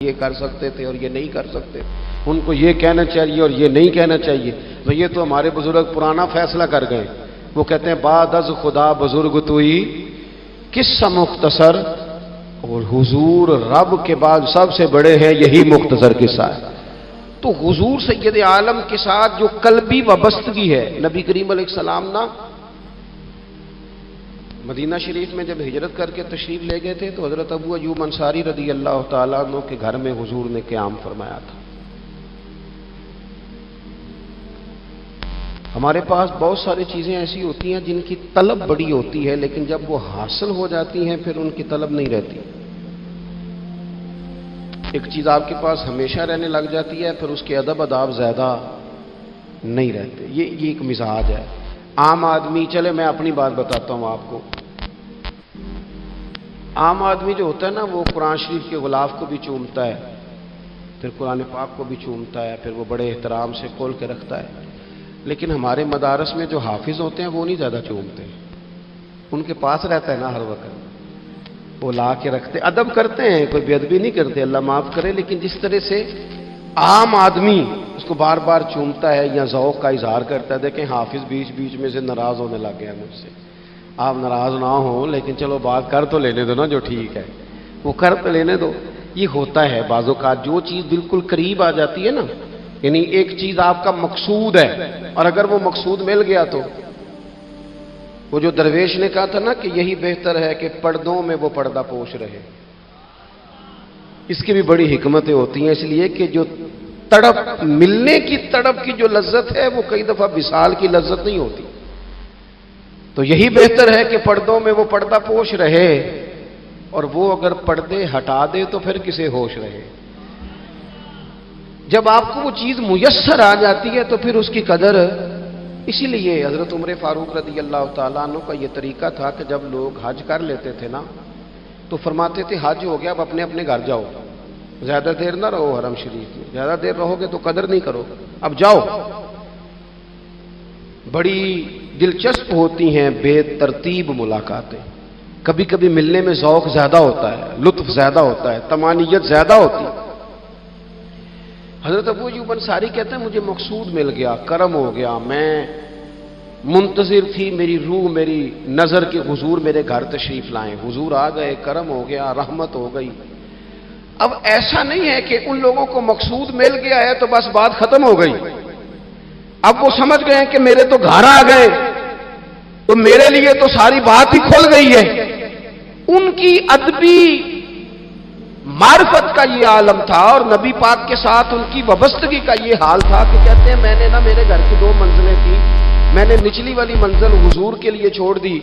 یہ کر سکتے تھے اور یہ نہیں کر سکتے، ان کو یہ کہنا چاہیے اور یہ نہیں کہنا چاہیے، تو یہ تو ہمارے بزرگ پرانا فیصلہ کر گئے۔ وہ کہتے ہیں بعد از خدا بزرگ توئی قصہ مختصر، اور حضور رب کے بعد سب سے بڑے ہیں، یہی مختصر قصہ ہے۔ تو حضور سید عالم کے ساتھ جو قلبی وابستگی ہے، نبی کریم علیہ السلام نا مدینہ شریف میں جب ہجرت کر کے تشریف لے گئے تھے تو حضرت ابو ایوب انصاری رضی اللہ تعالیٰ عنہ کے گھر میں حضور نے قیام فرمایا تھا۔ ہمارے پاس بہت ساری چیزیں ایسی ہوتی ہیں جن کی طلب بڑی ہوتی ہے، لیکن جب وہ حاصل ہو جاتی ہیں پھر ان کی طلب نہیں رہتی۔ ایک چیز آپ کے پاس ہمیشہ رہنے لگ جاتی ہے، پھر اس کے ادب آداب زیادہ نہیں رہتے۔ یہ ایک مزاج ہے عام آدمی۔ چلے میں اپنی بات بتاتا ہوں آپ کو۔ عام آدمی جو ہوتا ہے نا، وہ قرآن شریف کے غلاف کو بھی چومتا ہے، پھر قرآن پاک کو بھی چومتا ہے، پھر وہ بڑے احترام سے کھول کے رکھتا ہے۔ لیکن ہمارے مدارس میں جو حافظ ہوتے ہیں وہ نہیں زیادہ چومتے، ان کے پاس رہتا ہے نا ہر وقت، وہ لا کے رکھتے، ادب کرتے ہیں، کوئی بے ادبی نہیں کرتے، اللہ معاف کرے، لیکن جس طرح سے عام آدمی اس کو بار بار چومتا ہے یا ذوق کا اظہار کرتا ہے۔ دیکھیں حافظ بیچ بیچ میں سے ناراض ہونے لگ گیا مجھ سے۔ آپ ناراض نہ ہوں، لیکن چلو بات کر تو لینے دو نا، جو ٹھیک ہے وہ کر تو لینے دو۔ یہ ہوتا ہے بعض اوقات، جو چیز بالکل قریب آ جاتی ہے نا، یعنی ایک چیز آپ کا مقصود ہے اور اگر وہ مقصود مل گیا تو وہ جو درویش نے کہا تھا نا کہ یہی بہتر ہے کہ پردوں میں وہ پردہ پوش رہے، اس کی بھی بڑی حکمتیں ہوتی ہیں، اس لیے کہ جو تڑپ، ملنے کی تڑپ کی جو لذت ہے وہ کئی دفعہ وصال کی لذت نہیں ہوتی۔ تو یہی بہتر ہے کہ پردوں میں وہ پردہ پوش رہے، اور وہ اگر پردے ہٹا دے تو پھر کسے ہوش رہے۔ جب آپ کو وہ چیز میسر آ جاتی ہے تو پھر اس کی قدر۔ اسی لیے حضرت عمر فاروق رضی اللہ تعالیٰ عنہ کا یہ طریقہ تھا کہ جب لوگ حج کر لیتے تھے نا تو فرماتے تھے حج ہو گیا، اب اپنے اپنے گھر جاؤ، زیادہ دیر نہ رہو حرم شریف میں، زیادہ دیر رہو گے تو قدر نہیں کرو، اب جاؤ۔ بڑی دلچسپ ہوتی ہیں بے ترتیب ملاقاتیں، کبھی کبھی ملنے میں ذوق زیادہ ہوتا ہے، لطف زیادہ ہوتا ہے، طمانینت زیادہ ہوتی ہے۔ حضرت ابو ایوب انصاری کہتے ہیں مجھے مقصود مل گیا، کرم ہو گیا، میں منتظر تھی، میری روح، میری نظر کے حضور میرے گھر تشریف لائیں، حضور آ گئے، کرم ہو گیا، رحمت ہو گئی۔ اب ایسا نہیں ہے کہ ان لوگوں کو مقصود مل گیا ہے تو بس بات ختم ہو گئی، اب وہ سمجھ گئے کہ میرے تو گھر آ گئے تو میرے لیے تو ساری بات ہی کھل گئی ہے۔ ان کی ادبی معرفت کا یہ عالم تھا، اور نبی پاک کے ساتھ ان کی وابستگی کا یہ حال تھا کہ کہتے ہیں میں نے نا، میرے گھر کی 2 منزلیں تھیں، میں نے نچلی والی منزل حضور کے لیے چھوڑ دی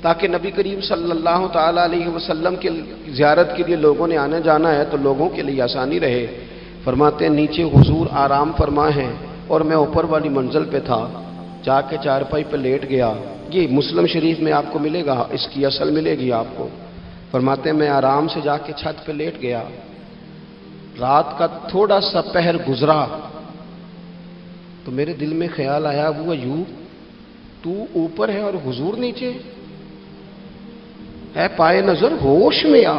تاکہ نبی کریم صلی اللہ تعالیٰ علیہ وسلم کی زیارت کے لیے لوگوں نے آنے جانا ہے تو لوگوں کے لیے آسانی رہے۔ فرماتے ہیں نیچے حضور آرام فرما ہیں اور میں اوپر والی منزل پہ تھا، جا کے چارپائی پہ لیٹ گیا۔ یہ مسلم شریف میں آپ کو ملے گا، اس کی اصل ملے گی آپ کو۔ فرماتے ہیں میں آرام سے جا کے چھت پہ لیٹ گیا، رات کا تھوڑا سا پہر گزرا تو میرے دل میں خیال آیا ابو ایوب تو اوپر ہے اور حضور نیچے ہے، پائے نظر ہوش میں آ،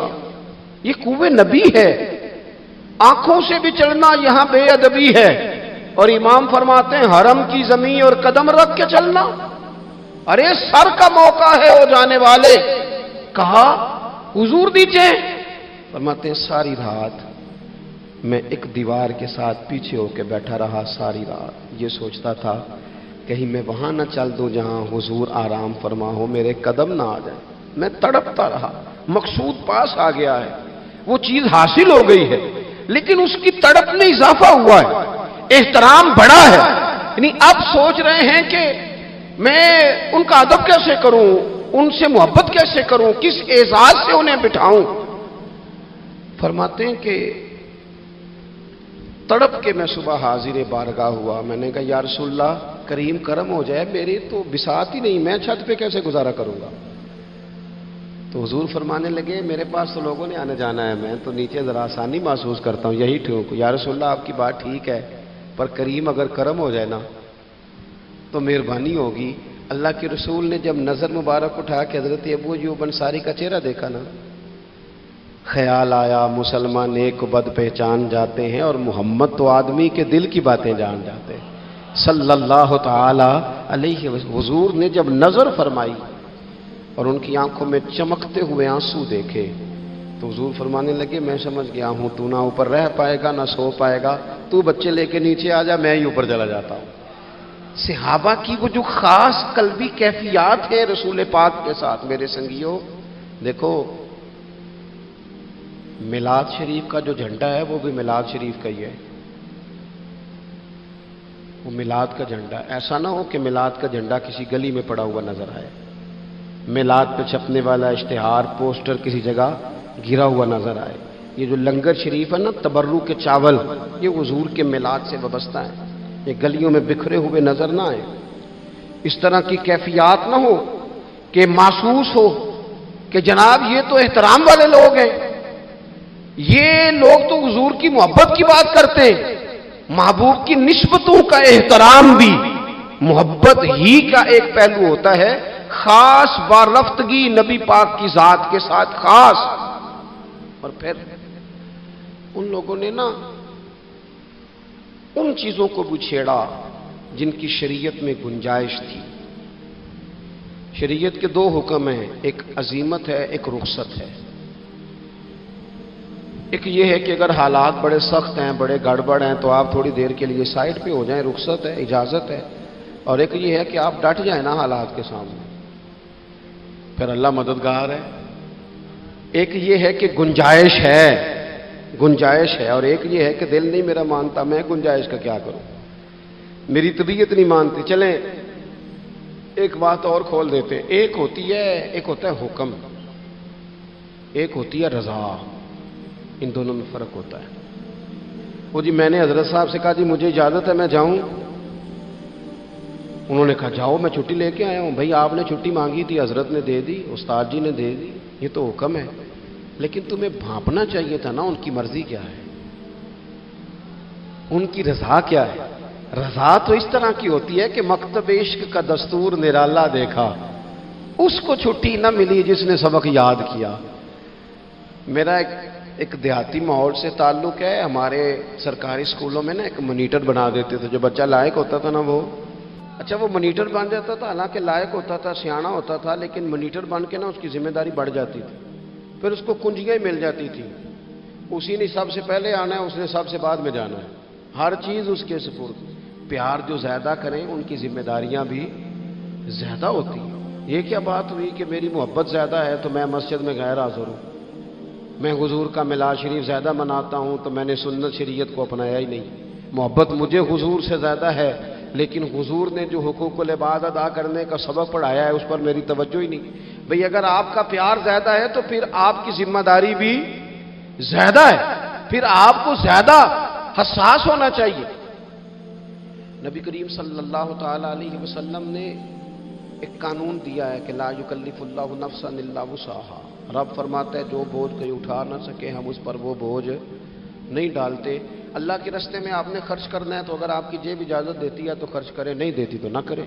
یہ کوہ نبی ہے، آنکھوں سے بھی چلنا یہاں بے ادبی ہے، اور امام فرماتے ہیں حرم کی زمین اور قدم رکھ کے چلنا، ارے سر کا موقع ہے ہو جانے والے۔ کہا حضور نیچے؟ فرماتے ہیں ساری رات میں ایک دیوار کے ساتھ پیچھے ہو کے بیٹھا رہا، ساری رات یہ سوچتا تھا کہیں میں وہاں نہ چل دوں جہاں حضور آرام فرما ہو، میرے قدم نہ آ جائے۔ میں تڑپتا رہا، مقصود پاس آ گیا ہے، وہ چیز حاصل ہو گئی ہے، لیکن اس کی تڑپ میں اضافہ ہوا ہے، احترام بڑا ہے۔ یعنی اب سوچ رہے ہیں کہ میں ان کا ادب کیسے کروں، ان سے محبت کیسے کروں، کس اعزاز سے انہیں بٹھاؤں۔ فرماتے ہیں کہ تڑپ کے میں صبح حاضر بارگاہ ہوا، میں نے کہا یا رسول اللہ کریم کرم ہو جائے، میری تو بساط ہی نہیں، میں چھت پہ کیسے گزارا کروں گا۔ تو حضور فرمانے لگے میرے پاس تو لوگوں نے آنے جانا ہے، میں تو نیچے ذرا آسانی محسوس کرتا ہوں، یہی ٹھیک۔ یا رسول اللہ آپ کی بات ٹھیک ہے، پر کریم اگر کرم ہو جائے نا تو مہربانی ہوگی۔ اللہ کے رسول نے جب نظر مبارک اٹھا کے حضرت ابو ایوب انصاری کا چہرہ دیکھا نا خیال آیا مسلمان نیک و بد پہچان جاتے ہیں اور محمد تو آدمی کے دل کی باتیں جان جاتے ہیں صلی اللہ تعالی علیہ وسلم۔ حضور نے جب نظر فرمائی اور ان کی آنکھوں میں چمکتے ہوئے آنسو دیکھے تو حضور فرمانے لگے میں سمجھ گیا ہوں تو نہ اوپر رہ پائے گا نہ سو پائے گا، تو بچے لے کے نیچے آ جا، میں ہی اوپر چلا جاتا ہوں۔ صحابہ کی وہ جو خاص قلبی کیفیات ہیں رسول پاک کے ساتھ میرے سنگیوں، دیکھو میلاد شریف کا جو جھنڈا ہے وہ بھی میلاد شریف کا ہی ہے، وہ میلاد کا جھنڈا۔ ایسا نہ ہو کہ میلاد کا جھنڈا کسی گلی میں پڑا ہوا نظر آئے، میلاد پہ چھپنے والا اشتہار پوسٹر کسی جگہ گرا ہوا نظر آئے۔ یہ جو لنگر شریف ہے نا، تبرک کے چاول، یہ حضور کے میلاد سے وابستہ ہے، یہ گلیوں میں بکھرے ہوئے نظر نہ آئے۔ اس طرح کی کیفیات نہ ہو کہ محسوس ہو کہ جناب یہ تو احترام والے لوگ ہیں، یہ لوگ تو حضور کی محبت کی بات کرتے ہیں۔ محبوب کی نسبتوں کا احترام بھی محبت ہی کا ایک پہلو ہوتا ہے، خاص وارفتگی نبی پاک کی ذات کے ساتھ خاص۔ اور پھر ان لوگوں نے نا ان چیزوں کو بھی چھیڑا جن کی شریعت میں گنجائش تھی۔ شریعت کے دو حکم ہیں، ایک عزیمت ہے، ایک رخصت ہے۔ ایک یہ ہے کہ اگر حالات بڑے سخت ہیں، بڑے گڑبڑ ہیں تو آپ تھوڑی دیر کے لیے سائڈ پہ ہو جائیں، رخصت ہے، اجازت ہے۔ اور ایک یہ ہے کہ آپ ڈٹ جائیں نا حالات کے سامنے، پھر اللہ مددگار ہے۔ ایک یہ ہے کہ گنجائش ہے، گنجائش ہے، اور ایک یہ ہے کہ دل نہیں میرا مانتا، میں گنجائش کا کیا کروں، میری طبیعت نہیں مانتی۔ چلیں ایک بات اور کھول دیتے ہیں، ایک ہوتا ہے حکم، ایک ہوتی ہے رضا، ان دونوں میں فرق ہوتا ہے۔ وہ جی میں نے حضرت صاحب سے کہا جی مجھے اجازت ہے میں جاؤں، انہوں نے کہا جاؤ میں چھٹی لے کے آیا ہوں۔ بھائی آپ نے چھٹی مانگی تھی، حضرت نے دے دی، استاد جی نے دے دی، یہ تو حکم ہے، لیکن تمہیں بھانپنا چاہیے تھا نا ان کی مرضی کیا ہے، ان کی رضا کیا ہے۔ رضا تو اس طرح کی ہوتی ہے کہ مکتب عشق کا دستور نرالا دیکھا، اس کو چھٹی نہ ملی جس نے سبق یاد کیا۔ میرا ایک دیہاتی ماحول سے تعلق ہے، ہمارے سرکاری اسکولوں میں نا ایک مانیٹر بنا دیتے تھے، جو بچہ لائق ہوتا تھا نا وہ مانیٹر بن جاتا تھا، حالانکہ لائق ہوتا تھا، سیاںا ہوتا تھا، لیکن مانیٹر بن کے نا اس کی ذمہ داری بڑھ جاتی تھی، پھر اس کو کنجیاں ہی مل جاتی تھی، اسی نے سب سے پہلے آنا ہے، اس نے سب سے بعد میں جانا ہے، ہر چیز اس کے سپرد۔ پیار جو زیادہ کریں ان کی ذمہ داریاں بھی زیادہ ہوتی ہیں۔ یہ کیا بات ہوئی کہ میری محبت زیادہ ہے تو میں مسجد میں غیر حاضر ہوں، میں حضور کا میلاد شریف زیادہ مناتا ہوں تو میں نے سنت شریعت کو اپنایا ہی نہیں۔ محبت مجھے حضور سے زیادہ ہے، لیکن حضور نے جو حقوق العباد ادا کرنے کا سبق پڑھایا ہے اس پر میری توجہ ہی نہیں۔ بھئی اگر آپ کا پیار زیادہ ہے تو پھر آپ کی ذمہ داری بھی زیادہ ہے، پھر آپ کو زیادہ حساس ہونا چاہیے۔ نبی کریم صلی اللہ تعالی علیہ وسلم نے ایک قانون دیا ہے کہ لا یکلف اللہ نفسا الا وسعہا۔ رب فرماتا ہے جو بوجھ کوئی اٹھا نہ سکے ہم اس پر وہ بوجھ نہیں ڈالتے۔ اللہ کے راستے میں آپ نے خرچ کرنا ہے تو اگر آپ کی جیب اجازت دیتی ہے تو خرچ کرے، نہیں دیتی تو نہ کرے۔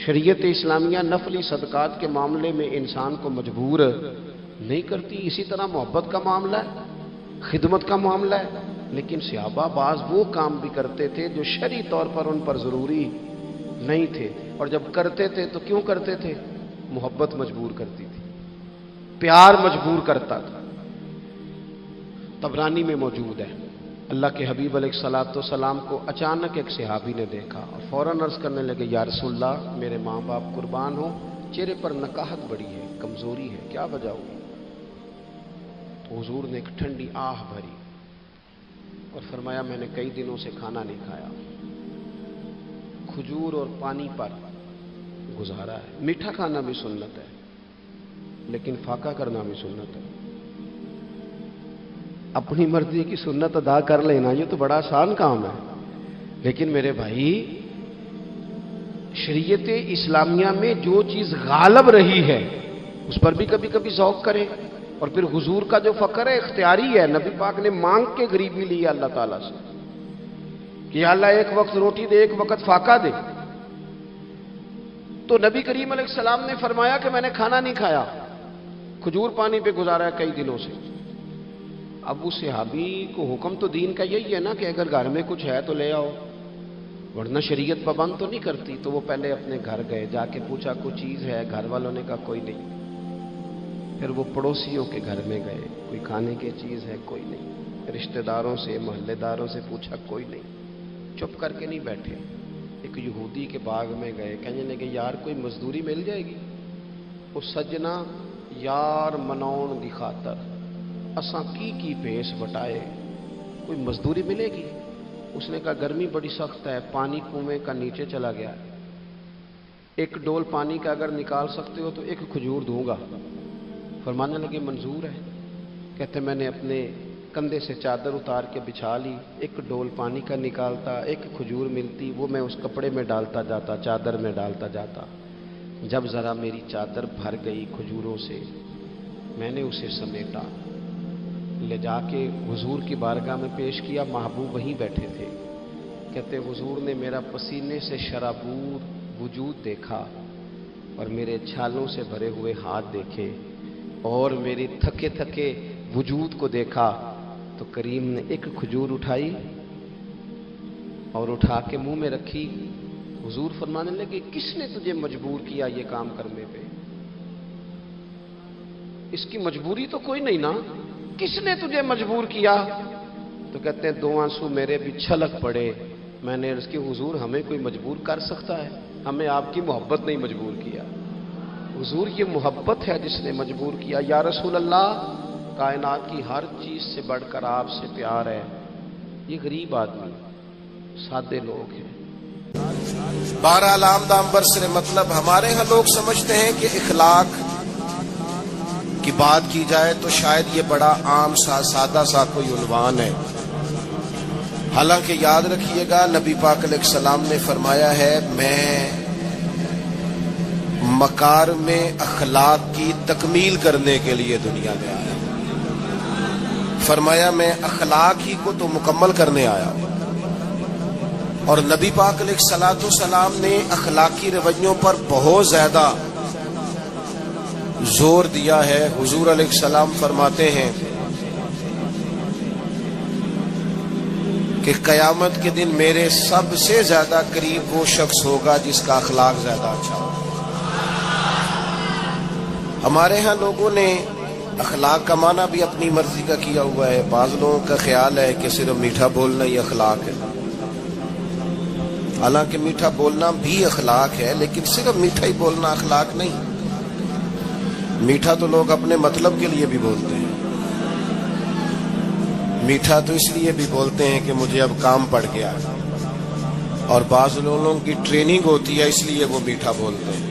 شریعت اسلامیہ نفلی صدقات کے معاملے میں انسان کو مجبور نہیں کرتی۔ اسی طرح محبت کا معاملہ ہے، خدمت کا معاملہ ہے، لیکن صحابہ بعض وہ کام بھی کرتے تھے جو شرعی طور پر ان پر ضروری نہیں تھے، اور جب کرتے تھے تو کیوں کرتے تھے؟ محبت مجبور کرتی تھی، پیار مجبور کرتا تھا۔ طبرانی میں موجود ہے، اللہ کے حبیب علیہ الصلوۃ والسلام کو اچانک ایک صحابی نے دیکھا اور فوراً عرض کرنے لگے یا رسول اللہ میرے ماں باپ قربان ہو، چہرے پر نکاہت بڑی ہے، کمزوری ہے، کیا وجہ ہوئی؟ تو حضور نے ایک ٹھنڈی آہ بھری اور فرمایا میں نے کئی دنوں سے کھانا نہیں کھایا، کھجور اور پانی پر گزارا ہے۔ میٹھا کھانا بھی سنت ہے لیکن فاقہ کرنا بھی سنت ہے۔ اپنی مرضی کی سنت ادا کر لینا یہ تو بڑا آسان کام ہے، لیکن میرے بھائی شریعت اسلامیہ میں جو چیز غالب رہی ہے اس پر بھی کبھی کبھی ذوق کرے۔ اور پھر حضور کا جو فقر ہے اختیاری ہے، نبی پاک نے مانگ کے غریبی لی ہے اللہ تعالیٰ سے کہ یا اللہ ایک وقت روٹی دے، ایک وقت فاقہ دے۔ تو نبی کریم علیہ السلام نے فرمایا کہ میں نے کھانا نہیں کھایا، کھجور پانی پہ گزارا ہے کئی دنوں سے۔ اب اس صحابی کو حکم تو دین کا یہی ہے نا کہ اگر گھر میں کچھ ہے تو لے آؤ، ورنہ شریعت پابند تو نہیں کرتی. تو وہ پہلے اپنے گھر گئے، جا کے پوچھا کوئی چیز ہے؟ گھر والوں نے کہا کوئی نہیں. پھر وہ پڑوسیوں کے گھر میں گئے، کوئی کھانے کی چیز ہے؟ کوئی نہیں. رشتہ داروں سے، محلے داروں سے پوچھا، کوئی نہیں. چپ کر کے نہیں بیٹھے. ایک یہودی کے باغ میں گئے، کہنے لگے یار کوئی مزدوری مل جائے گی؟ وہ سجنا یار مناؤن دی خاطر اساں کی پیس بٹائے، کوئی مزدوری ملے گی؟ اس نے کہا گرمی بڑی سخت ہے، پانی کنویں کا نیچے چلا گیا ہے، ایک ڈول پانی کا اگر نکال سکتے ہو تو ایک کھجور دوں گا. فرمانے لگے منظور ہے. کہتے میں نے اپنے کندھے سے چادر اتار کے بچھا لی، ایک ڈول پانی کا نکالتا، ایک کھجور ملتی، وہ میں اس کپڑے میں ڈالتا جاتا، چادر میں ڈالتا جاتا. جب ذرا میری چادر بھر گئی کھجوروں سے، میں نے اسے سمیٹا، لے جا کے حضور کی بارگاہ میں پیش کیا. محبوب وہیں بیٹھے تھے. کہتے حضور نے میرا پسینے سے شرابور وجود دیکھا اور میرے چھالوں سے بھرے ہوئے ہاتھ دیکھے اور میری تھکے تھکے وجود کو دیکھا. تو کریم نے ایک کھجور اٹھائی اور اٹھا کے منہ میں رکھی. حضور فرمانے لگے کس نے تجھے مجبور کیا یہ کام کرنے پہ؟ اس کی مجبوری تو کوئی نہیں نا، کس نے تجھے مجبور کیا؟ تو کہتے ہیں 2 آنسو میرے بھی چھلک پڑے. میں نے عرض کی حضور ہمیں کوئی مجبور کر سکتا ہے؟ ہمیں آپ کی محبت نہیں مجبور کیا. حضور یہ محبت ہے جس نے مجبور کیا. یا رسول اللہ کائنات کی ہر چیز سے بڑھ کر آپ سے پیار ہے. یہ غریب آدمی، سادے لوگ ہیں. بہرحال آمدام برسر مطلب ہمارے ہاں لوگ سمجھتے ہیں کہ اخلاق کی بات کی جائے تو شاید یہ بڑا عام سا سادہ سا کوئی عنوان ہے. حالانکہ یاد رکھیے گا نبی پاک علیہ السلام نے فرمایا ہے میں مکارم اخلاق کی تکمیل کرنے کے لیے دنیا میں آیا. فرمایا میں اخلاق ہی کو تو مکمل کرنے آیا ہوں. اور نبی پاک علیہ السلام نے اخلاقی رویوں پر بہت زیادہ زور دیا ہے. حضور علیہ السلام فرماتے ہیں کہ قیامت کے دن میرے سب سے زیادہ قریب وہ شخص ہوگا جس کا اخلاق زیادہ اچھا ہو. ہمارے ہاں لوگوں نے اخلاق کا معنی بھی اپنی مرضی کا کیا ہوا ہے. بعض لوگوں کا خیال ہے کہ صرف میٹھا بولنا ہی اخلاق ہے. حالانکہ میٹھا بولنا بھی اخلاق ہے، لیکن صرف میٹھا ہی بولنا اخلاق نہیں. میٹھا تو لوگ اپنے مطلب کے لیے بھی بولتے ہیں. میٹھا تو اس لیے بھی بولتے ہیں کہ مجھے اب کام پڑ گیا، اور بعض لوگوں کی ٹریننگ ہوتی ہے اس لیے وہ میٹھا بولتے ہیں.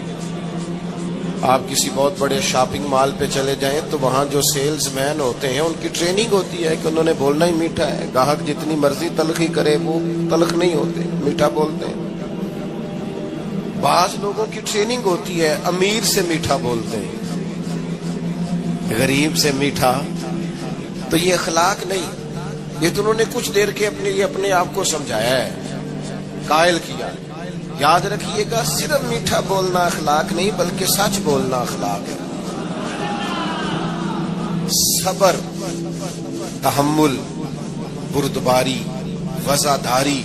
آپ کسی بہت بڑے شاپنگ مال پہ چلے جائیں تو وہاں جو سیلز مین ہوتے ہیں ان کی ٹریننگ ہوتی ہے کہ انہوں نے بولنا ہی میٹھا ہے. گاہک جتنی مرضی تلخی کرے وہ تلخ نہیں ہوتے، میٹھا بولتے ہیں. بعض لوگوں کی ٹریننگ ہوتی ہے امیر سے میٹھا بولتے ہیں، غریب سے میٹھا. تو یہ اخلاق نہیں، یہ تو انہوں نے کچھ دیر کے اپنے لیے اپنے آپ کو سمجھایا ہے، قائل کیا. یاد رکھیے گا صرف میٹھا بولنا اخلاق نہیں بلکہ سچ بولنا اخلاق ہے. صبر، تحمل، بردباری، وفاداری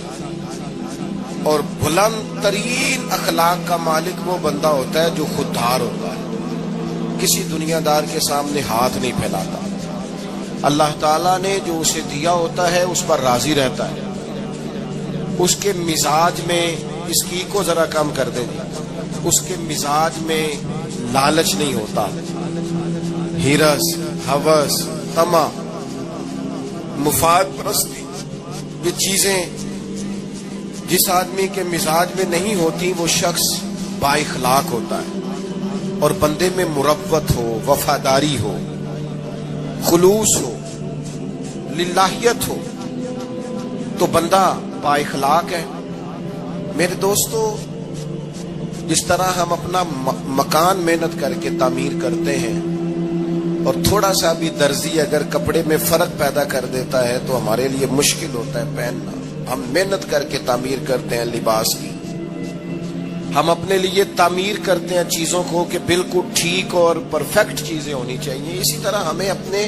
اور بلند ترین اخلاق کا مالک وہ بندہ ہوتا ہے جو خوددار ہوتا ہے، کسی دنیا دار کے سامنے ہاتھ نہیں پھیلاتا. اللہ تعالیٰ نے جو اسے دیا ہوتا ہے اس پر راضی رہتا ہے. اس کے مزاج میں اس کی کو ذرا کم کر دیں، اس کے مزاج میں لالچ نہیں ہوتا. ہرس، ہوس، طمع، مفاد پرستی، یہ چیزیں جس آدمی کے مزاج میں نہیں ہوتی وہ شخص با اخلاق ہوتا ہے. اور بندے میں مروت ہو، وفاداری ہو، خلوص ہو، للہیت ہو تو بندہ با اخلاق ہے. میرے دوستو، جس طرح ہم اپنا مکان محنت کر کے تعمیر کرتے ہیں اور تھوڑا سا بھی درزی اگر کپڑے میں فرق پیدا کر دیتا ہے تو ہمارے لیے مشکل ہوتا ہے پہننا. ہم محنت کر کے تعمیر کرتے ہیں لباس کی، ہم اپنے لیے تعمیر کرتے ہیں چیزوں کو کہ بالکل ٹھیک اور پرفیکٹ چیزیں ہونی چاہیے. اسی طرح ہمیں اپنے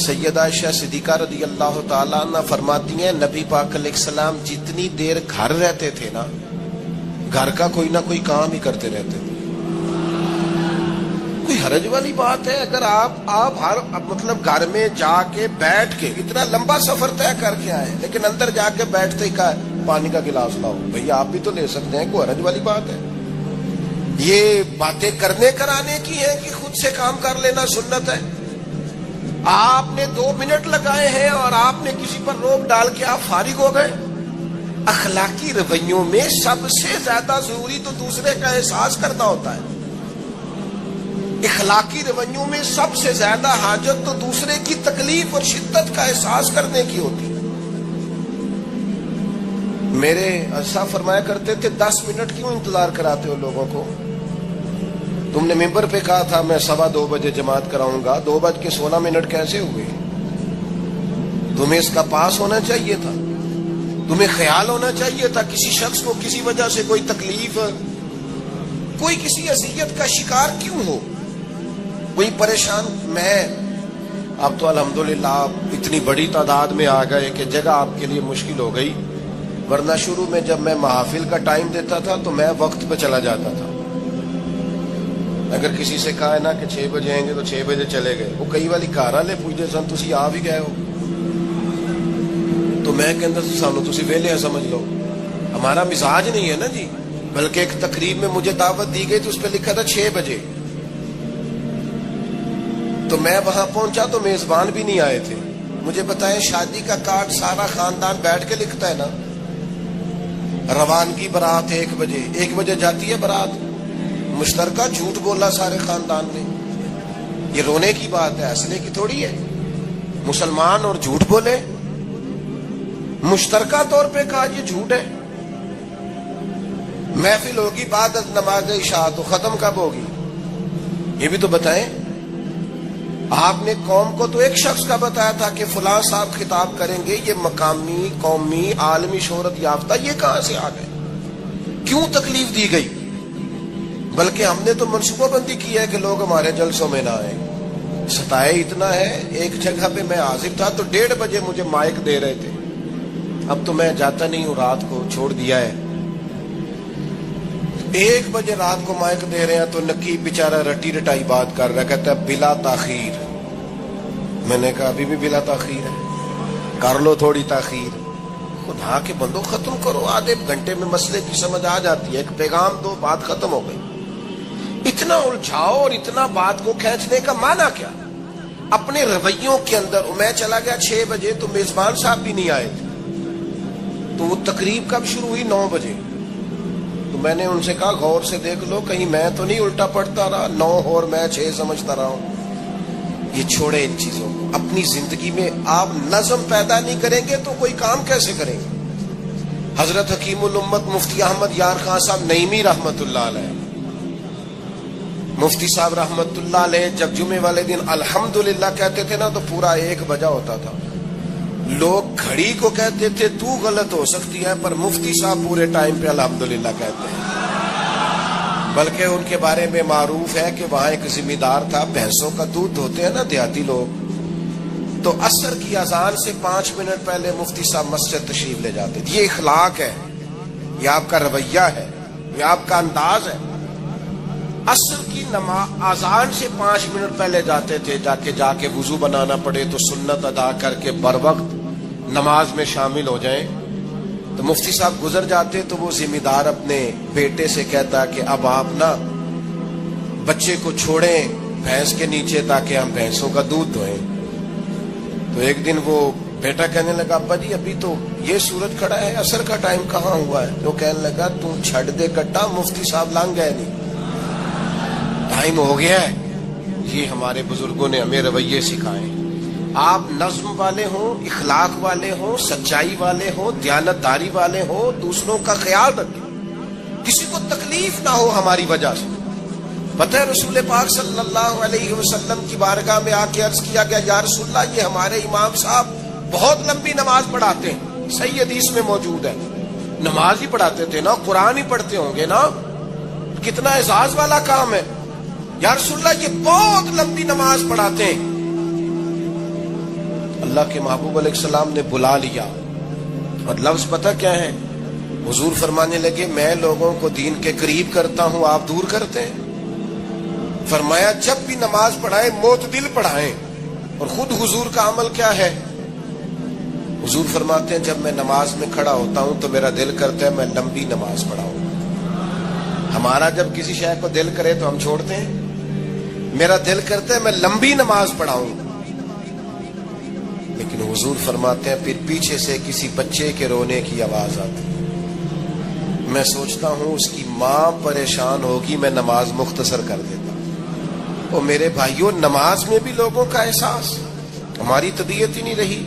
سیدہ عائشہ صدیقہ رضی اللہ تعالیٰ عنہ فرماتی ہیں نبی پاک علیہ السلام جتنی دیر گھر رہتے تھے نا، گھر کا کوئی نہ کوئی کام ہی کرتے رہتے تھے. کوئی حرج والی بات ہے اگر آپ ہر مطلب گھر میں جا کے بیٹھ کے اتنا لمبا سفر طے کر کے آئے لیکن اندر جا کے بیٹھتے ہی کہا پانی کا گلاس لاؤ، بھئی آپ بھی تو لے سکتے ہیں، کوئی حرج والی بات ہے؟ یہ باتیں کرنے کرانے کی ہیں کہ خود سے کام کر لینا سنت ہے؟ آپ نے 2 منٹ لگائے ہیں اور آپ نے کسی پر روک ڈال کے آپ فارغ ہو گئے. اخلاقی رویوں میں سب سے زیادہ ضروری تو دوسرے کا احساس کرنا ہوتا ہے. اخلاقی رویوں میں سب سے زیادہ حاجت تو دوسرے کی تکلیف اور شدت کا احساس کرنے کی ہوتی ہے. میرے اسا فرمایا کرتے تھے 10 منٹ کیوں انتظار کراتے ہو لوگوں کو؟ تم نے ممبر پہ کہا تھا میں 2:15 بجے جماعت کراؤں گا، 2:16 کیسے ہوئے؟ تمہیں اس کا پاس ہونا چاہیے تھا، تمہیں خیال ہونا چاہیے تھا کسی شخص کو کسی وجہ سے کوئی تکلیف، کوئی کسی اذیت کا شکار کیوں ہو، کوئی پریشان. میں اب تو الحمدللہ اتنی بڑی تعداد میں آ گئے کہ جگہ آپ کے لیے مشکل ہو گئی، ورنہ شروع میں جب میں محافل کا ٹائم دیتا تھا تو میں وقت پہ چلا جاتا تھا. اگر کسی سے کہا ہے نا کہ 6 بجے آئیں گے تو 6 بجے چلے گئے. وہ کئی والی گھر والے پوچھتے سن تسی آ بھی گئے ہو تو میں کہتا سانو تسی ویلے سمجھ لو. ہمارا مزاج نہیں ہے نا جی، بلکہ ایک تقریب میں مجھے دعوت دی گئی تو اس پہ لکھا تھا 6 بجے، تو میں وہاں پہنچا تو میزبان بھی نہیں آئے تھے. مجھے بتائیں شادی کا کارڈ سارا خاندان بیٹھ کے لکھتا ہے نا، روانگی برات 1 بجے، 1 بجے جاتی ہے برات، مشترکہ جھوٹ بولا سارے خاندان نے. یہ رونے کی بات ہے، ہنسنے کی تھوڑی ہے. مسلمان اور جھوٹ بولے، مشترکہ طور پہ کہا یہ جھوٹ ہے. محفل ہوگی بعد از نماز عشاء تو ختم کب ہوگی یہ بھی تو بتائیں. آپ نے قوم کو تو ایک شخص کا بتایا تھا کہ فلاں صاحب خطاب کریں گے، یہ مقامی، قومی، عالمی شہرت یافتہ، یہ کہاں سے آ گئے؟ کیوں تکلیف دی گئی؟ بلکہ ہم نے تو منصوبہ بندی کی ہے کہ لوگ ہمارے جلسوں میں نہ آئیں. ستائے اتنا ہے، ایک جگہ پہ میں حاضر تھا تو 1:30 بجے مجھے مائک دے رہے تھے. اب تو میں جاتا نہیں ہوں، رات کو چھوڑ دیا ہے. 1 بجے رات کو مائک دے رہے ہیں تو نقیب بیچارہ رٹی رٹائی بات کر رہا، کہتا ہے بلا تاخیر. میں نے کہا ابھی بھی بلا تاخیر ہے، کر لو تھوڑی تاخیر. خدا کے بندو ختم کرو، آدھے گھنٹے میں مسئلے کی سمجھ آ جاتی ہے، ایک پیغام دو، بات ختم ہو گئی. اتنا الجھاؤ اور اتنا بات کو کھینچنے کا معنی کیا؟ اپنے رویوں کے اندر. میں چلا گیا 6 بجے تو میزبان صاحب بھی نہیں آئے تھے، تو وہ تقریب کب شروع ہوئی؟ 9 بجے. تو میں نے ان سے کہا غور سے دیکھ لو کہیں میں تو نہیں الٹا پڑتا رہا، 9 اور میں 6 سمجھتا رہا ہوں. یہ چھوڑے ان چیزوں کو. اپنی زندگی میں آپ نظم پیدا نہیں کریں گے تو کوئی کام کیسے کریں گے؟ حضرت حکیم الامت مفتی احمد یار خان صاحب نعیمی رحمت اللہ علیہ، مفتی صاحب رحمت اللہ علیہ جب جمعے والے دن الحمدللہ کہتے تھے نا تو پورا 1 بجا ہوتا تھا. لوگ گھڑی کو کہتے تھے تو غلط ہو سکتی ہے، پر مفتی صاحب پورے ٹائم پہ الحمدللہ کہتے ہیں. بلکہ ان کے بارے میں معروف ہے کہ وہاں ایک ذمہ دار تھا، بھینسوں کا دودھ دھوتے ہیں نا دیہاتی لوگ، تو عصر کی اذان سے 5 منٹ پہلے مفتی صاحب مسجد تشریف لے جاتے تھے. یہ اخلاق ہے، یہ آپ کا رویہ ہے، یہ آپ کا انداز ہے. عصر کی اذان سے 5 منٹ پہلے جاتے تھے، جا کے وضو بنانا پڑے تو سنت ادا کر کے بر وقت نماز میں شامل ہو جائیں. تو مفتی صاحب گزر جاتے تو وہ ذمہ دار اپنے بیٹے سے کہتا کہ اب آپ نا بچے کو چھوڑیں بھینس کے نیچے تاکہ ہم بھینسوں کا دودھ دھوئیں. تو ایک دن وہ بیٹا کہنے لگا ابا جی ابھی تو یہ سورج کھڑا ہے، عصر کا ٹائم کہاں ہوا ہے؟ تو کہنے لگا تو چھڑ دے کٹا، مفتی صاحب لنگ گئے نہیں، ٹائم ہو گیا ہے. یہ ہمارے بزرگوں نے ہمیں رویے سکھائے. آپ نظم والے ہوں، اخلاق والے ہوں، سچائی والے ہوں، دیانتداری والے ہوں، دوسروں کا خیال رکھیں، کسی کو تکلیف نہ ہو ہماری وجہ سے. پتہ ہے رسول پاک صلی اللہ علیہ وسلم کی بارگاہ میں آ کے عرض کیا گیا یا رسول اللہ یہ ہمارے امام صاحب بہت لمبی نماز پڑھاتے ہیں. صحیح حدیث میں موجود ہے، نماز ہی پڑھاتے تھے نا، قرآن ہی پڑھتے ہوں گے نا، کتنا اعزاز والا کام ہے. یا رسول اللہ یہ بہت لمبی نماز پڑھاتے ہیں. اللہ کے محبوب علیہ السلام نے بلا لیا، اور لفظ پتہ کیا ہے؟ حضور فرمانے لگے میں لوگوں کو دین کے قریب کرتا ہوں، آپ دور کرتے ہیں۔ فرمایا جب بھی نماز پڑھائیں معتدل پڑھائیں۔ اور خود حضور کا عمل کیا ہے؟ حضور فرماتے ہیں جب میں نماز میں کھڑا ہوتا ہوں تو میرا دل کرتا ہے میں لمبی نماز پڑھاؤں۔ ہمارا جب کسی شے کو دل کرے تو ہم چھوڑتے ہیں، میرا دل کرتا ہے میں لمبی نماز پڑھاؤں۔ لیکن حضور فرماتے ہیں پھر پیچھے سے کسی بچے کے رونے کی آواز آتی، میں سوچتا ہوں اس کی ماں پریشان ہوگی، میں نماز مختصر کر دیتا۔ اور میرے بھائیوں، نماز میں بھی لوگوں کا احساس، ہماری طبیعت ہی نہیں رہی۔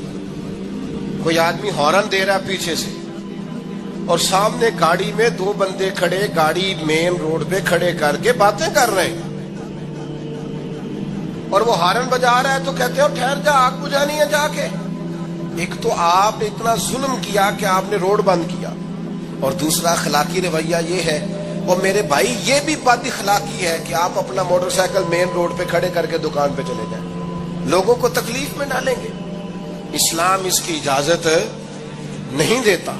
کوئی آدمی ہارن دے رہا پیچھے سے، اور سامنے گاڑی میں دو بندے کھڑے، گاڑی مین روڈ پہ کھڑے کر کے باتیں کر رہے ہیں، اور وہ ہارن بجا رہا ہے تو کہتے ہیں ٹھہر جا، آگ بجھانی ہے جا کے۔ ایک تو آپ نے اتنا ظلم کیا کہ آپ نے روڈ بند کیا، اور دوسرا اخلاقی رویہ یہ ہے، اور میرے بھائی یہ بھی بد اخلاقی ہے کہ آپ اپنا موٹر سائیکل مین روڈ پہ کھڑے کر کے دکان پہ چلے جائیں، لوگوں کو تکلیف میں ڈالیں گے۔ اسلام اس کی اجازت نہیں دیتا۔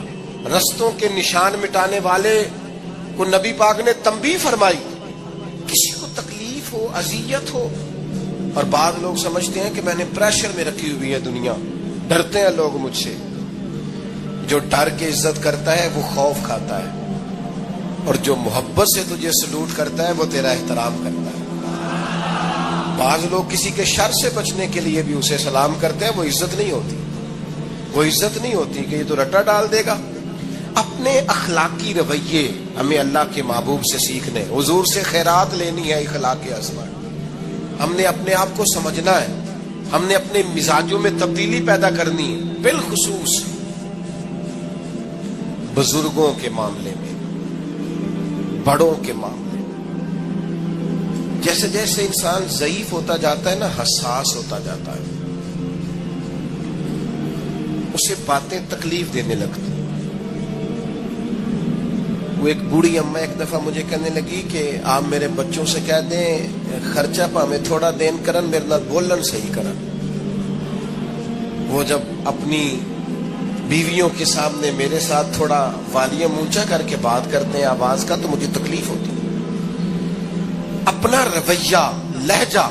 رستوں کے نشان مٹانے والے کو نبی پاک نے تنبیہ فرمائی، کسی کو تکلیف ہو، اذیت ہو، اور بعض لوگ سمجھتے ہیں کہ میں نے پریشر میں رکھی ہوئی ہے دنیا، ڈرتے ہیں لوگ مجھ سے۔ جو ڈر کے عزت کرتا ہے وہ خوف کھاتا ہے، اور جو محبت سے تجھے سلوٹ کرتا ہے وہ تیرا احترام کرتا ہے۔ بعض لوگ کسی کے شر سے بچنے کے لیے بھی اسے سلام کرتے ہیں، وہ عزت نہیں ہوتی، وہ عزت نہیں ہوتی کہ یہ تو رٹا ڈال دے گا۔ اپنے اخلاقی رویے ہمیں اللہ کے محبوب سے سیکھنے، حضور سے خیرات لینی ہے، اخلاق اصغر۔ ہم نے اپنے آپ کو سمجھنا ہے، ہم نے اپنے مزاجوں میں تبدیلی پیدا کرنی ہے، بالخصوص بزرگوں کے معاملے میں، بڑوں کے معاملے میں۔ جیسے جیسے انسان ضعیف ہوتا جاتا ہے نا، حساس ہوتا جاتا ہے، اسے باتیں تکلیف دینے لگتی۔ وہ ایک بوڑھی اماں ایک دفعہ مجھے کہنے لگی کہ آپ میرے بچوں سے کہہ دیں خرچہ پا میں تھوڑا دین کرن، میرے نال بولن صحیح کرن۔ وہ جب اپنی بیویوں کے سامنے میرے ساتھ تھوڑا والیوم اونچا کر کے بات کرتے ہیں آواز کا، تو مجھے تکلیف ہوتی ہے۔ اپنا رویہ، لہجہ،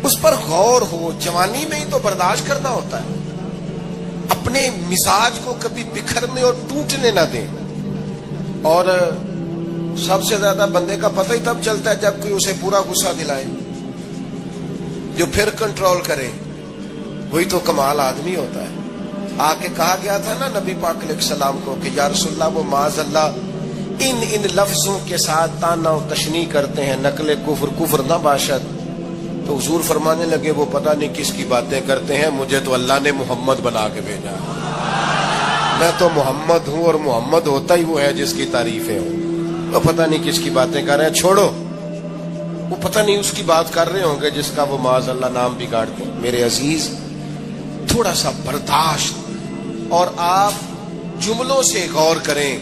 اس پر غور ہو، جوانی میں ہی تو برداشت کرنا ہوتا ہے۔ اپنے مزاج کو کبھی بکھرنے اور ٹوٹنے نہ دیں۔ اور سب سے زیادہ بندے کا پتہ ہی تب چلتا ہے جب کوئی اسے پورا غصہ دلائے، جو پھر کنٹرول کرے، وہی تو کمال آدمی ہوتا ہے۔ آ کے کہا گیا تھا نا نبی پاک علیہ السلام کو کہ یا رسول اللہ، وہ معاذ اللہ ان لفظوں کے ساتھ تانا و تشنیع کرتے ہیں، نقل کفر نہ باشد۔ تو حضور فرمانے لگے وہ پتہ نہیں کس کی باتیں کرتے ہیں، مجھے تو اللہ نے محمد بنا کے بھیجا، میں تو محمد ہوں، اور محمد ہوتا ہی وہ ہے جس کی تعریفیں ہوں۔ وہ پتہ نہیں کس کی باتیں کر رہے ہیں، چھوڑو، وہ پتہ نہیں اس کی بات کر رہے ہوں گے جس کا وہ معاذ اللہ نام بگاڑتے ہیں۔ میرے عزیز، تھوڑا سا برداشت، اور آپ جملوں سے غور کریں،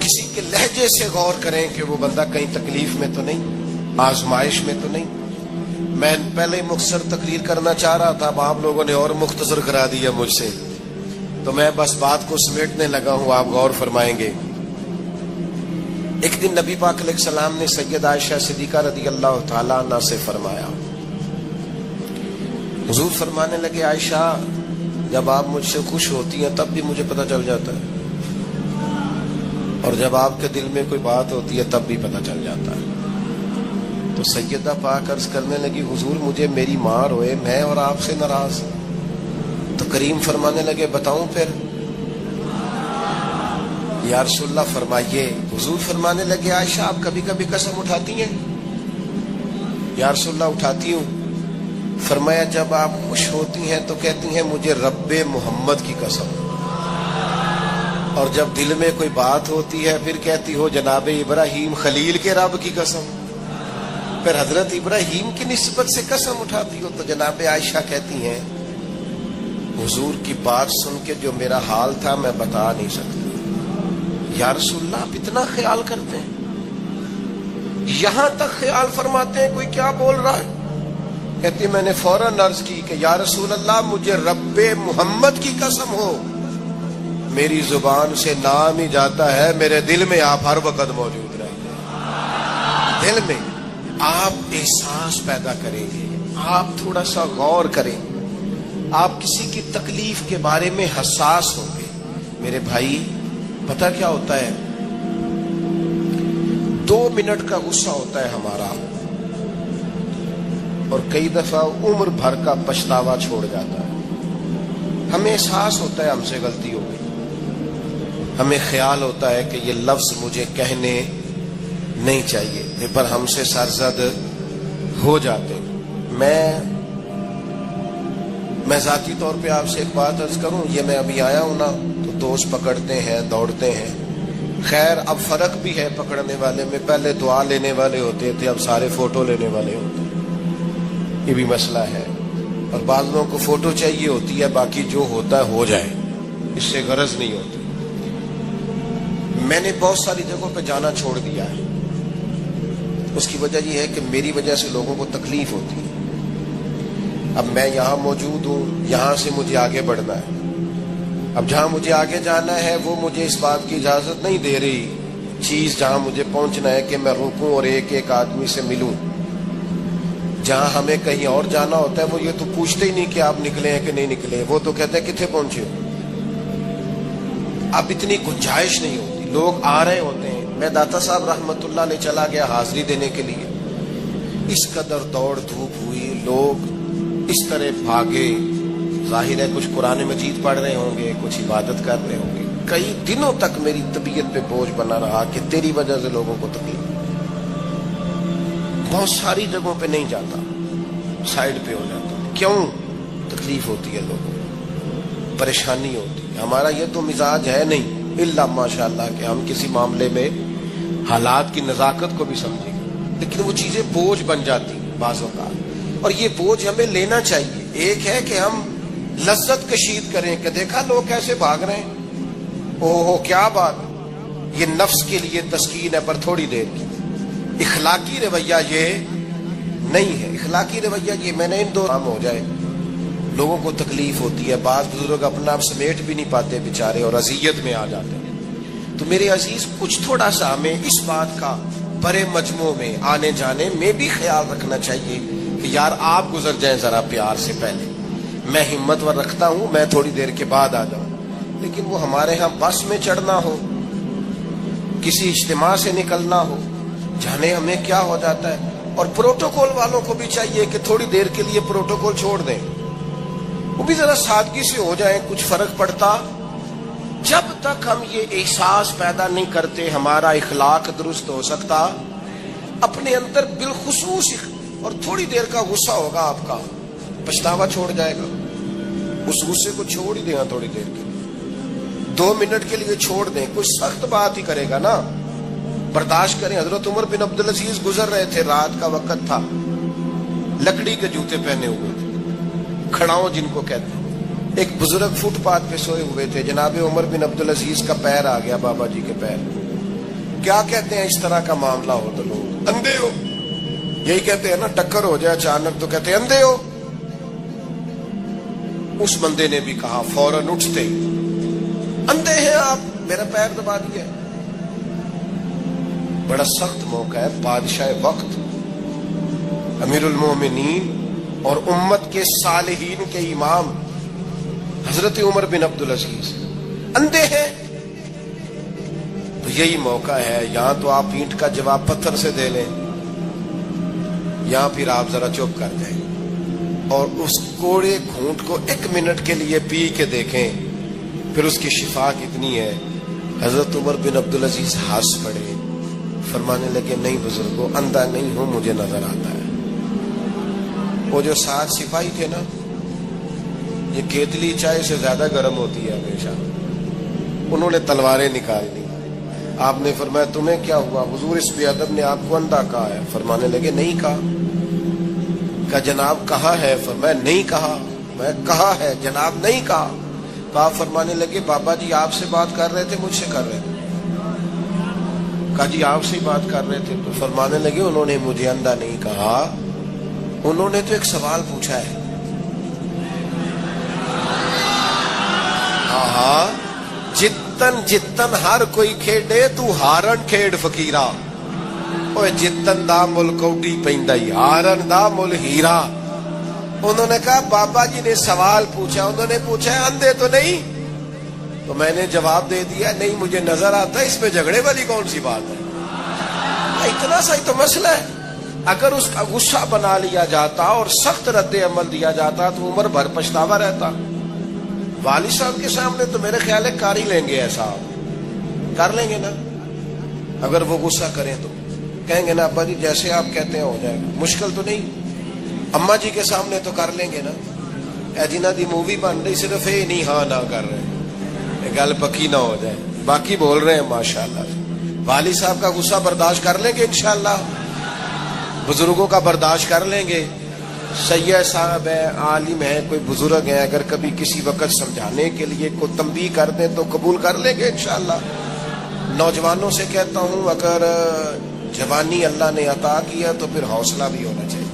کسی کے لہجے سے غور کریں کہ وہ بندہ کہیں تکلیف میں تو نہیں، آزمائش میں تو نہیں۔ میں پہلے مختصر تقریر کرنا چاہ رہا تھا، اب آپ لوگوں نے اور مختصر کرا دیا مجھ سے، تو میں بس بات کو سمیٹنے لگا ہوں، آپ غور فرمائیں گے۔ ایک دن نبی پاک علیہ السلام نے سید عائشہ صدیقہ رضی اللہ تعالیٰ عنہ سے فرمایا، حضور فرمانے لگے عائشہ جب آپ مجھ سے خوش ہوتی ہیں تب بھی مجھے پتہ چل جاتا ہے، اور جب آپ کے دل میں کوئی بات ہوتی ہے تب بھی پتہ چل جاتا ہے۔ تو سیدہ پاک عرض کرنے لگی حضور مجھے میری ماں روئے، میں اور آپ سے ناراض۔ تو کریم فرمانے لگے بتاؤں پھر؟ یا رسول اللہ فرمائیے۔ حضور فرمانے لگے عائشہ آپ کبھی کبھی قسم اٹھاتی ہیں؟ یا رسول اللہ اٹھاتی ہوں۔ فرمایا جب آپ خوش ہوتی ہیں تو کہتی ہیں مجھے رب محمد کی قسم، اور جب دل میں کوئی بات ہوتی ہے پھر کہتی ہو جناب ابراہیم خلیل کے رب کی قسم، پھر حضرت ابراہیم کی نسبت سے قسم اٹھاتی ہو۔ تو جناب عائشہ کہتی ہیں حضور کی بات سن کے جو میرا حال تھا میں بتا نہیں سکتی۔ یا رسول اللہ آپ اتنا خیال کرتے ہیں؟ یہاں تک خیال فرماتے ہیں کوئی کیا بول رہا ہے؟ کہتی میں نے فوراً عرض کی کہ یا رسول اللہ مجھے رب محمد کی قسم ہو، میری زبان سے نام ہی جاتا ہے، میرے دل میں آپ ہر وقت موجود رہیں گے۔ دل میں آپ احساس پیدا کریں گے، آپ تھوڑا سا غور کریں، آپ کسی کی تکلیف کے بارے میں حساس ہوں گے۔ میرے بھائی پتہ کیا ہوتا ہے، 2 منٹ کا غصہ ہوتا ہے ہمارا، اور کئی دفعہ عمر بھر کا پچھتاوا چھوڑ جاتا ہے۔ ہمیں احساس ہوتا ہے ہم سے غلطی ہو گئی، ہمیں خیال ہوتا ہے کہ یہ لفظ مجھے کہنے نہیں چاہیے، پر ہم سے سرزد ہو جاتے۔ میں ذاتی طور پہ آپ سے ایک بات عرض کروں، یہ میں ابھی آیا ہوں نا تو دوست پکڑتے ہیں، دوڑتے ہیں، خیر اب فرق بھی ہے پکڑنے والے میں، پہلے دعا لینے والے ہوتے تھے، اب سارے فوٹو لینے والے ہوتے ہیں، یہ بھی مسئلہ ہے۔ اور بعض لوگوں کو فوٹو چاہیے ہوتی ہے، باقی جو ہوتا ہے ہو جائے، اس سے غرض نہیں ہوتی۔ میں نے بہت ساری جگہوں پہ جانا چھوڑ دیا ہے، اس کی وجہ یہ ہے کہ میری وجہ سے لوگوں کو تکلیف ہوتی ہے۔ اب میں یہاں موجود ہوں، یہاں سے مجھے آگے بڑھنا ہے، اب جہاں مجھے آگے جانا ہے وہ مجھے اس بات کی اجازت نہیں دے رہی چیز جہاں مجھے پہنچنا ہے کہ میں رکوں اور ایک ایک آدمی سے ملوں۔ جہاں ہمیں کہیں اور جانا ہوتا ہے وہ یہ تو پوچھتے ہی نہیں کہ آپ نکلے ہیں کہ نہیں نکلے، وہ تو کہتے ہیں کتنے پہنچے۔ اب اتنی گنجائش نہیں ہوتی، لوگ آ رہے ہوتے ہیں۔ میں داتا صاحب رحمت اللہ علیہ چلا گیا حاضری دینے کے لیے، اس قدر دوڑ دھوپ ہوئی، لوگ اس طرح بھاگے، ظاہر ہے کچھ قرآن مجید پڑھ رہے ہوں گے، کچھ عبادت کر رہے ہوں گے۔ کئی دنوں تک میری طبیعت پہ بوجھ بنا رہا کہ تیری وجہ سے لوگوں کو تکلیف۔ بہت ساری جگہوں پہ نہیں جاتا، سائڈ پہ ہو جاتا۔ کیوں؟ تکلیف ہوتی ہے، لوگوں کو پریشانی ہوتی ہے۔ ہمارا یہ تو مزاج ہے نہیں، الا ماشاء اللہ کہ ہم کسی معاملے میں حالات کی نزاکت کو بھی سمجھیں گے، لیکن وہ چیزیں بوجھ بن جاتی ہیں بعض اوقات، اور یہ بوجھ ہمیں لینا چاہیے۔ ایک ہے کہ ہم لذت کشید کریں کہ دیکھا لوگ کیسے بھاگ رہے ہیں، اوہ کیا بات، یہ نفس کے لیے تسکین ہے پر تھوڑی دیر کی۔ اخلاقی رویہ یہ نہیں ہے، اخلاقی رویہ یہ میں نے ان دو کام ہو جائے، لوگوں کو تکلیف ہوتی ہے، بعض بزرگ اپنا آپ سمیٹ بھی نہیں پاتے بیچارے اور اذیت میں آ جاتے ہیں۔ تو میرے عزیز کچھ تھوڑا سا ہمیں اس بات کا بڑے مجموع میں آنے جانے میں بھی خیال رکھنا چاہیے کہ یار آپ گزر جائیں ذرا پیار سے پہلے، میں ہمت ور رکھتا ہوں، میں تھوڑی دیر کے بعد آ جاؤں۔ لیکن وہ ہمارے ہاں بس میں چڑھنا ہو، کسی اجتماع سے نکلنا ہو، جانے ہمیں کیا ہو جاتا ہے۔ اور پروٹوکول والوں کو بھی چاہیے کہ تھوڑی دیر کے لیے پروٹوکول چھوڑ دیں، وہ بھی ذرا سادگی سے ہو جائیں، کچھ فرق پڑتا۔ جب تک ہم یہ احساس پیدا نہیں کرتے ہمارا اخلاق درست ہو سکتا، اپنے اندر بالخصوص اور تھوڑی دیر کا غصہ ہوگا، آپ کا پچھتاوا چھوڑ جائے گا، اس غصے کو چھوڑ ہی دینا تھوڑی دیر کے لیے، 2 منٹ کے لیے چھوڑ دیں، کوئی سخت بات ہی کرے گا نا، برداشت کریں۔ حضرت عمر بن عبدالعزیز گزر رہے تھے، رات کا وقت تھا، لکڑی کے جوتے پہنے ہوئے تھے، کھڑاؤں جن کو کہتے ہیں۔ ایک بزرگ فٹ پاتھ پہ سوئے ہوئے تھے، جناب عمر بن عبدالعزیز کا پیر آ گیا، بابا جی کے پیر۔ کیا کہتے ہیں اس طرح کا معاملہ ہو تو لوگ اندھے ہو، یہی کہتے ہیں نا، ٹکر ہو جائے اچانک تو کہتے ہیں اندھے ہو۔ اس بندے نے بھی کہا فوراً اٹھتے، اندھے ہیں آپ، میرا پیر دبا دیا۔ بڑا سخت موقع ہے، بادشاہ وقت، امیر المومنین اور امت کے صالحین کے امام حضرت عمر بن عبدالعزیز اندھے ہیں۔ تو یہی موقع ہے، یہاں تو آپ اینٹ کا جواب پتھر سے دے لیں، یہاں پھر آپ ذرا چپ کر جائیں اور اس کوڑے گھونٹ کو 1 منٹ کے لیے پی کے دیکھیں، پھر اس کی شفا کتنی ہے۔ حضرت عمر بن عبدالعزیز ہنس پڑے، فرمانے لگے نہیں بزرگوں، اندھا نہیں ہوں، مجھے نظر آتا ہے۔ وہ جو 7 سپاہی تھے نا، یہ کیتلی چائے سے زیادہ گرم ہوتی ہے ہمیشہ، انہوں نے تلواریں نکال دی۔ آپ نے فرمایا تمہیں کیا ہوا؟ حضور اس بے ادب نے آپ کو اندھا کہا ہے۔ فرمانے لگے نہیں کہا۔ کہا جناب کہا ہے؟ فرمایا نہیں کہا۔ میں کہا ہے جناب نہیں کہا۔ تو آپ فرمانے لگے بابا جی آپ سے بات کر رہے تھے مجھ سے کر رہے تھے؟ کہا جی آپ سے ہی بات کر رہے تھے۔ تو فرمانے لگے انہوں نے مجھے اندھا نہیں کہا، انہوں نے تو ایک سوال پوچھا ہے، ہاں جتن جتن ہر کوئی کھیڈے تو ہارن کھیڈ فقیرا، اوے جتن دا مل کوڈی پیندا ہی، ہارن دا مل ہیرا۔ انہوں نے کہا بابا جی نے سوال پوچھا، انہوں نے پوچھا ہے اندھے تو نہیں؟ تو میں نے جواب دے دیا نہیں مجھے نظر آتا ہے، اس میں جھگڑے والی کون سی بات ہے؟ اتنا سا ہی تو مسئلہ ہے۔ اگر اس کا غصہ بنا لیا جاتا اور سخت رد عمل دیا جاتا تو عمر بھر پچھتاوا رہتا۔ والد صاحب کے سامنے تو میرے خیال ہے کر ہی لیں گے، ایسا کر لیں گے نا۔ اگر وہ غصہ کریں تو کہیں گے نا ابا جی جیسے آپ کہتے ہیں ہو جائے گا، مشکل تو نہیں۔ اما جی کے سامنے تو کر لیں گے نا۔ اے جنہ دی مووی بن رہی صرف یہ نہیں ہاں نہ کر رہے، گل پکی نہ ہو جائے، باقی بول رہے ہیں ماشاءاللہ۔ والد صاحب کا غصہ برداشت کر لیں گے انشاءاللہ، بزرگوں کا برداشت کر لیں گے۔ سید صاحب ہیں، عالم ہیں، کوئی بزرگ ہیں، اگر کبھی کسی وقت سمجھانے کے لیے کوئی تنبیہ کر دیں تو قبول کر لیں گے انشاءاللہ۔ نوجوانوں سے کہتا ہوں اگر جوانی اللہ نے عطا کیا تو پھر حوصلہ بھی ہونا چاہیے۔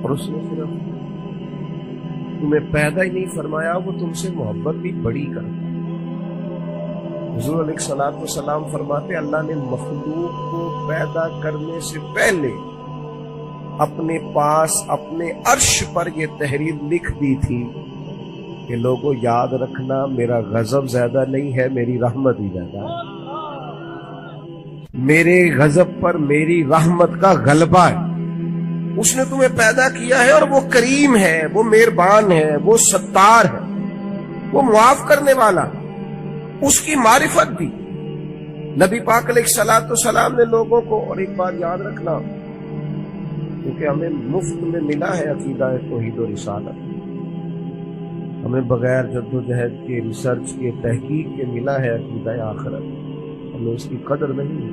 اور اس نے صرف تمہیں پیدا ہی نہیں فرمایا، وہ تم سے محبت بھی بڑی کرتا ہے۔ حضور علیہ الصلوۃ والسلام فرماتے اللہ نے مخلوق کو پیدا کرنے سے پہلے اپنے پاس اپنے عرش پر یہ تحریر لکھ دی تھی کہ لوگوں یاد رکھنا میرا غضب زیادہ نہیں ہے، میری رحمت ہی زیادہ ہے۔ میرے غضب پر میری رحمت کا غلبہ ہے۔ اس نے تمہیں پیدا کیا ہے اور وہ کریم ہے، وہ مہربان ہے، وہ ستار ہے، وہ معاف کرنے والا۔ اس کی معرفت بھی نبی پاک علیہ الصلوۃ والسلام نے لوگوں کو، اور ایک بات یاد رکھنا کیونکہ ہمیں مفت میں ملا ہے عقیدہ توحید و رسالت، ہمیں بغیر جد و جہد کے، ریسرچ کے، تحقیق کے ملا ہے عقیدہ آخرت، ہمیں اس کی قدر نہیں ہے۔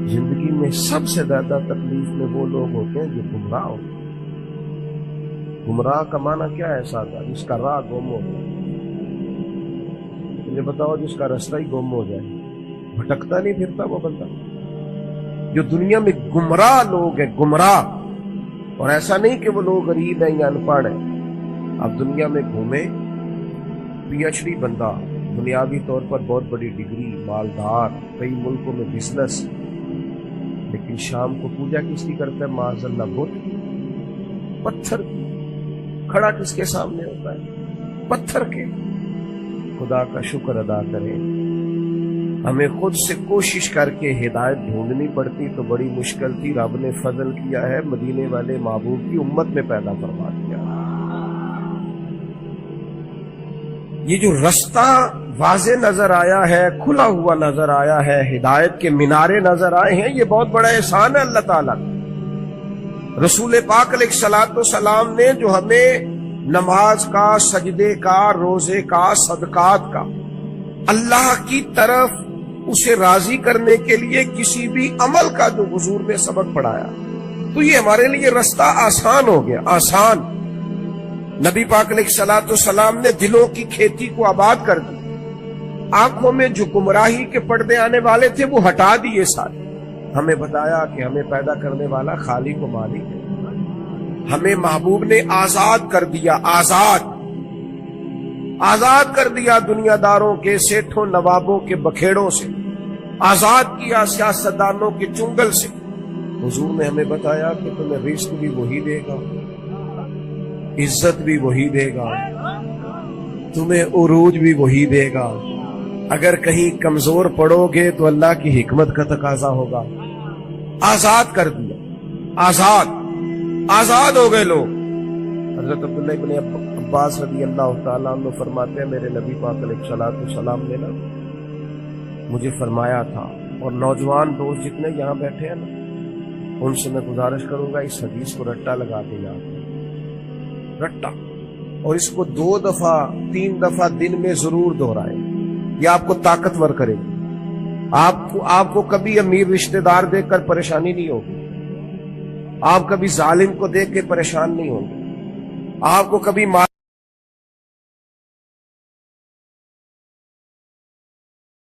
زندگی میں سب سے زیادہ تکلیف میں وہ لوگ ہوتے ہیں جو گمراہ ہوتے ہیں۔ گمراہ کا معنی کیا ہے سادہ؟ جس کا راہ گم ہو جائے۔ مجھے بتاؤ جس کا راستہ ہی گم ہو جائے، بھٹکتا نہیں پھرتا وہ بندہ۔ جو دنیا میں گمراہ لوگ ہیں، گمراہ، اور ایسا نہیں کہ وہ لوگ غریب ہیں یا ان پڑھ ہیں۔ اب دنیا میں گھومے، پی ایچ ڈی بندہ، دنیاوی طور پر بہت بڑی ڈگری، مالدار، کئی ملکوں میں بزنس، لیکن شام کو پوجا کس کی کرتا ہے؟ معاذ اللہ بت، پتھر کی۔ کھڑا کس کے سامنے ہوتا ہے؟ پتھر کے۔ خدا کا شکر ادا کریں، ہمیں خود سے کوشش کر کے ہدایت ڈھونڈنی پڑتی تو بڑی مشکل تھی۔ رب نے فضل کیا ہے، مدینے والے محبوب کی امت میں پیدا فرما دیا۔ یہ جو رستہ واضح نظر آیا ہے، کھلا ہوا نظر آیا ہے، ہدایت کے مینارے نظر آئے ہیں، یہ بہت بڑا احسان ہے اللہ تعالیٰ۔ رسول پاک علیہ الصلوۃ والسلام نے جو ہمیں نماز کا، سجدے کا، روزے کا، صدقات کا، اللہ کی طرف اسے راضی کرنے کے لیے کسی بھی عمل کا جو حضور نے سبق پڑھایا، تو یہ ہمارے لیے رستہ آسان ہو گیا، آسان۔ نبی پاک علیہ الصلوۃ والسلام نے دلوں کی کھیتی کو آباد کر دی، آنکھوں میں جو گمراہی کے پردے آنے والے تھے وہ ہٹا دیے سارے۔ ہمیں بتایا کہ ہمیں پیدا کرنے والا خالق و مالک ہے۔ ہمیں محبوب نے آزاد کر دیا، آزاد کر دیا دنیا داروں کے، سیٹھوں نوابوں کے بکھیڑوں سے، آزاد کیا سیاستدانوں کے چنگل سے۔ حضور نے ہمیں بتایا کہ تمہیں رزق بھی وہی دے گا، عزت بھی وہی دے گا، تمہیں عروج بھی وہی دے گا۔ اگر کہیں کمزور پڑو گے تو اللہ کی حکمت کا تقاضا ہوگا۔ آزاد کر دیا، آزاد ہو گئے لوگ۔ حضرت عبداللہ ابن عباس رضی اللہ تعالیٰ عنہ فرماتے ہیں میرے نبی پاک علیہ الصلوۃ والسلام نے نا مجھے فرمایا تھا، اور نوجوان دوست جتنے یہاں بیٹھے ہیں نا ان سے میں گزارش کروں گا اس حدیث کو رٹا لگا کے یاد رٹا، اور اس کو 2 دفعہ 3 دفعہ دن میں ضرور دہرائیں، یہ آپ کو طاقتور کرے گی۔ آپ کو کبھی امیر رشتہ دار دیکھ کر پریشانی نہیں ہوگی، آپ کبھی ظالم کو دیکھ کے پریشان نہیں ہوں گے، آپ کو کبھی